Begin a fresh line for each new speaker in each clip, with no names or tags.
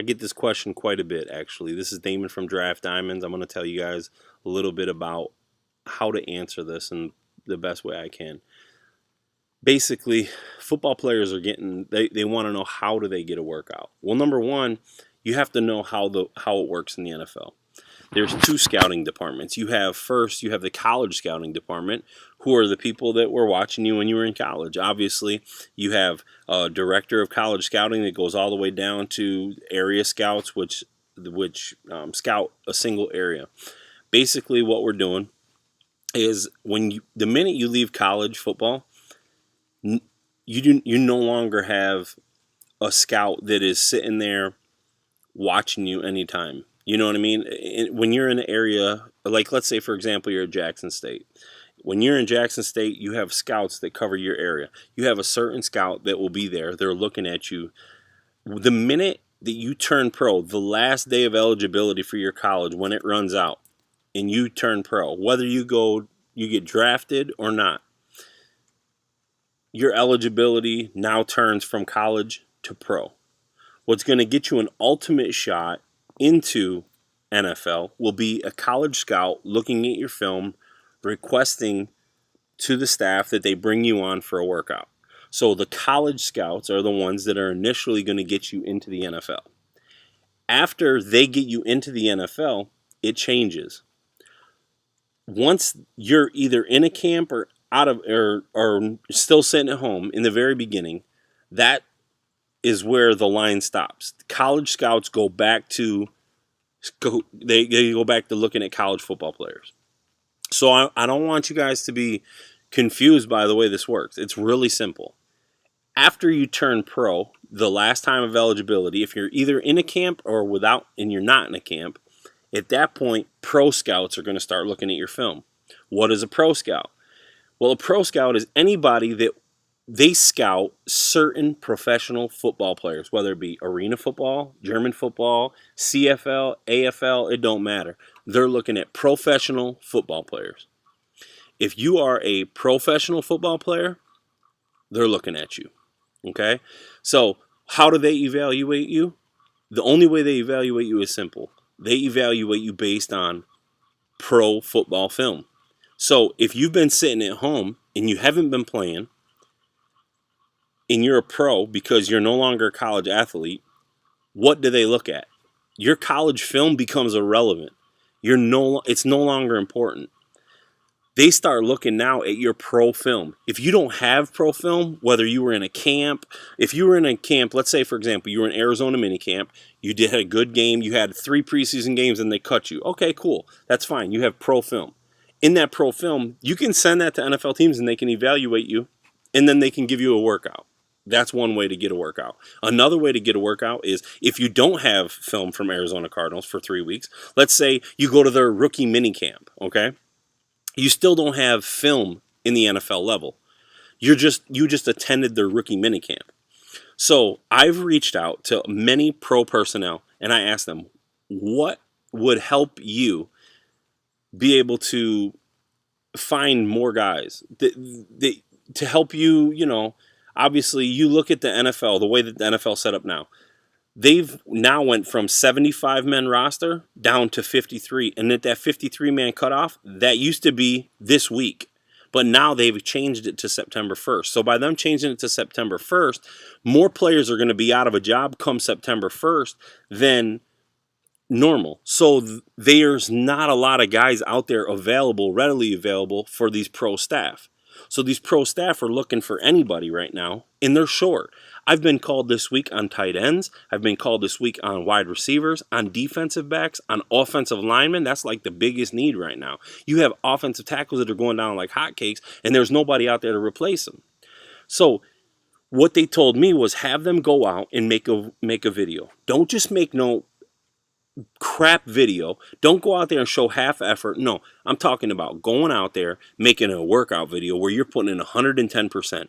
I get this question quite a bit, actually. This is Damon from Draft Diamonds. I'm going to tell you guys a little bit about how to answer this in the best way I can. Basically, football players are they want to know, how do they get a workout? Well, number one, you have to know how it works in the NFL. There's two scouting departments. You have the college scouting department, who are the people that were watching you when you were in college. Obviously, you have a director of college scouting that goes all the way down to area scouts, which scout a single area. Basically, what we're doing is the minute you leave college football, you no longer have a scout that is sitting there watching you anytime. You know what I mean? When you're in an area, like let's say, for example, you're at Jackson State. When you're in Jackson State, you have scouts that cover your area. You have a certain scout that will be there. They're looking at you. The minute that you turn pro, the last day of eligibility for your college, when it runs out and you turn pro, whether you get drafted or not, your eligibility now turns from college to pro. What's going to get you an ultimate shot into NFL will be a college scout looking at your film, requesting to the staff that they bring you on for a workout. So the college scouts are the ones that are initially going to get you into the NFL. After they get you into the NFL, it changes. Once you're either in a camp or or still sitting at home in the very beginning, that is where the line stops. College scouts go back to looking at college football players. So I don't want you guys to be confused by the way this works. It's really simple. After you turn pro, the last time of eligibility, if you're either in a camp or and you're not in a camp, at that point, pro scouts are going to start looking at your film. What is a pro scout? Well, a pro scout is anybody that they scout certain professional football players, whether it be arena football, German football, CFL, AFL, it don't matter. They're looking at professional football players. If you are a professional football player, they're looking at you. Okay? So, how do they evaluate you? The only way they evaluate you is simple. They evaluate you based on pro football film. So, if you've been sitting at home and you haven't been playing, and you're a pro because you're no longer a college athlete, what do they look at? Your college film becomes irrelevant. It's no longer important. They start looking now at your pro film. If you don't have pro film, whether you were in a camp, let's say, for example, you were in Arizona minicamp, you did a good game, you had 3 preseason games and they cut you. Okay, cool. That's fine. You have pro film. In that pro film, you can send that to NFL teams and they can evaluate you, and then they can give you a workout. That's one way to get a workout. Another way to get a workout is if you don't have film from Arizona Cardinals for 3 weeks. Let's say you go to their rookie minicamp, okay? You still don't have film in the NFL level. You just attended their rookie minicamp. So I've reached out to many pro personnel and I asked them, what would help you be able to find more guys to help you, obviously you look at the NFL, the way that the NFL set up now. They've now went from 75 men roster down to 53. And at that 53 man cutoff, that used to be this week. But now they've changed it to September 1st. So by them changing it to September 1st, more players are going to be out of a job come September 1st than normal. So there's not a lot of guys out there readily available for these pro staff. So these pro staff are looking for anybody right now, and they're short. I've been called this week on tight ends. I've been called this week on wide receivers, on defensive backs, on offensive linemen. That's like the biggest need right now. You have offensive tackles that are going down like hotcakes, and there's nobody out there to replace them. So what they told me was have them go out and make a video. Don't just make no crap video. Don't go out there and show half effort. No, I'm talking about going out there, making a workout video where you're putting in 110%.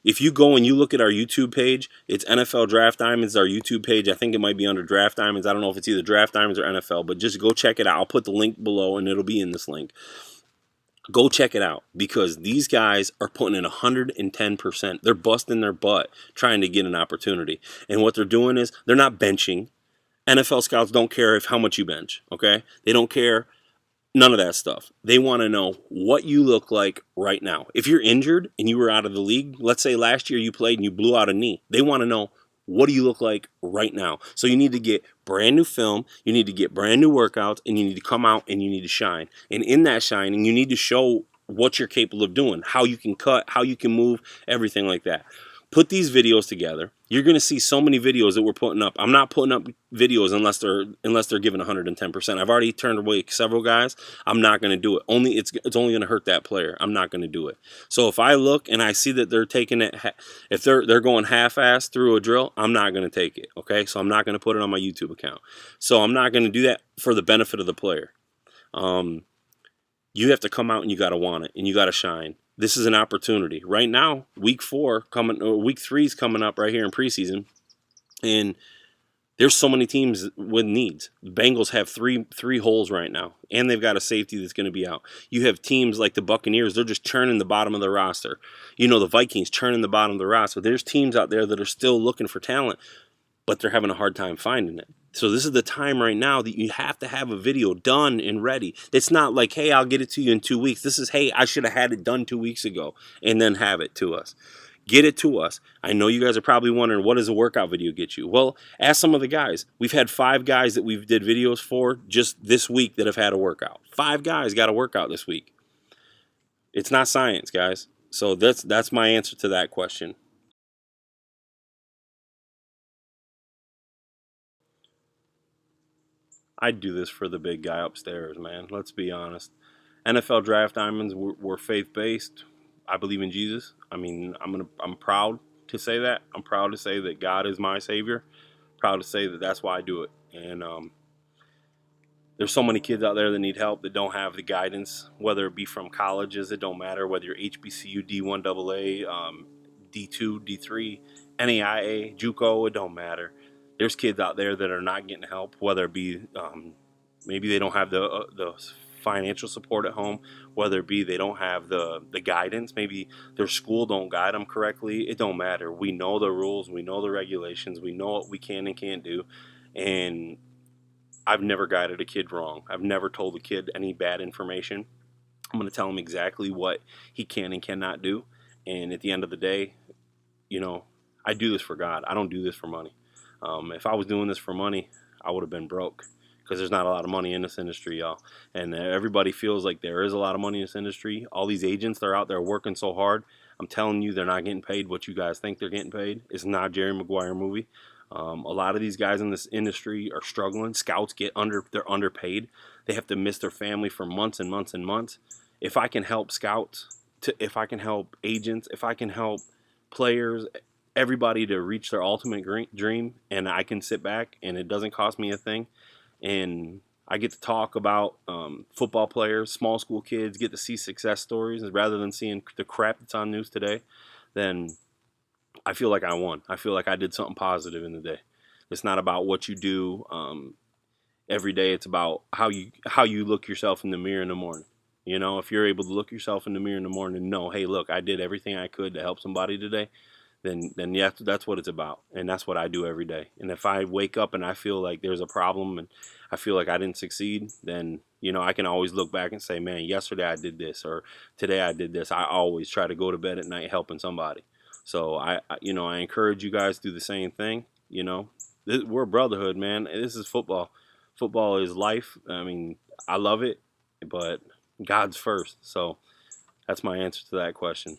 If you go and you look at our YouTube page, it's NFL Draft Diamonds, our YouTube page. I think it might be under Draft Diamonds. I don't know if it's either Draft Diamonds or NFL, but just go check it out. I'll put the link below and it'll be in this link. Go check it out because these guys are putting in 110%. They're busting their butt trying to get an opportunity. And what they're doing is they're not benching. NFL scouts don't care if how much you bench, okay? They don't care none of that stuff. They want to know what you look like right now. If you're injured and you were out of the league, let's say last year you played and you blew out a knee, they want to know what do you look like right now. So you need to get brand new film, you need to get brand new workouts, and you need to come out and you need to shine. And in that shining, you need to show what you're capable of doing, how you can cut, how you can move, everything like that. Put these videos together. You're going to see so many videos that we're putting up. I'm not putting up videos unless they're giving 110%. I've already turned away several guys. I'm not going to do it. It's only going to hurt that player. I'm not going to do it. So if I look and I see that they're taking it, if they're going half-assed through a drill, I'm not going to take it. Okay, so I'm not going to put it on my YouTube account. So I'm not going to do that for the benefit of the player. You have to come out and you got to want it and you got to shine. This is an opportunity. Right now, week 3 is coming up right here in preseason, and there's so many teams with needs. The Bengals have three holes right now, and they've got a safety that's going to be out. You have teams like the Buccaneers, they're just churning the bottom of the roster. You know, the Vikings churning the bottom of the roster. There's teams out there that are still looking for talent, but they're having a hard time finding it. So this is the time right now that you have to have a video done and ready. It's not like, hey, I'll get it to you in 2 weeks. This is, hey, I should have had it done 2 weeks ago and then have it to us. Get it to us. I know you guys are probably wondering, what does a workout video get you? Well, ask some of the guys. We've had 5 guys that we've did videos for just this week that have had a workout. 5 guys got a workout this week. It's not science, guys. So that's my answer to that question. I'd do this for the big guy upstairs, man. Let's be honest. NFL Draft Diamonds, we're faith-based. I believe in Jesus. I mean, I'm proud to say that. I'm proud to say that God is my Savior. Proud to say that that's why I do it. And there's so many kids out there that need help that don't have the guidance, whether it be from colleges, it don't matter, whether you're HBCU, D1 AA, D2, D3, NAIA, JUCO, it don't matter. There's kids out there that are not getting help, whether it be maybe they don't have the financial support at home, whether it be they don't have the guidance, maybe their school don't guide them correctly. It don't matter. We know the rules, we know the regulations, we know what we can and can't do, and I've never guided a kid wrong. I've never told a kid any bad information. I'm going to tell him exactly what he can and cannot do, and at the end of the day, you know, I do this for God. I don't do this for money. If I was doing this for money, I would have been broke, because there's not a lot of money in this industry, y'all. And everybody feels like there is a lot of money in this industry. All these agents, they're out there working so hard. I'm telling you, they're not getting paid what you guys think they're getting paid. It's not a Jerry Maguire movie. A lot of these guys in this industry are struggling. Scouts they're underpaid. They have to miss their family for months and months and months. If I can help scouts, if I can help agents, if I can help players, everybody to reach their ultimate dream, and I can sit back and it doesn't cost me a thing, and I get to talk about football players, small school kids, get to see success stories rather than seeing the crap that's on news today, then I feel like I won. I feel like I did something positive in the day. It's not about what you do every day. It's about how you look yourself in the mirror in the morning. You know, if you're able to look yourself in the mirror in the morning and know, hey, look, I did everything I could to help somebody today, then yeah, that's what it's about. And that's what I do every day. And if I wake up and I feel like there's a problem and I feel like I didn't succeed, then, you know, I can always look back and say, man, yesterday I did this, or today I did this. I always try to go to bed at night helping somebody. So I encourage you guys to do the same thing. You know, we're a brotherhood, man. This is football. Football is life. I mean, I love it, but God's first. So that's my answer to that question.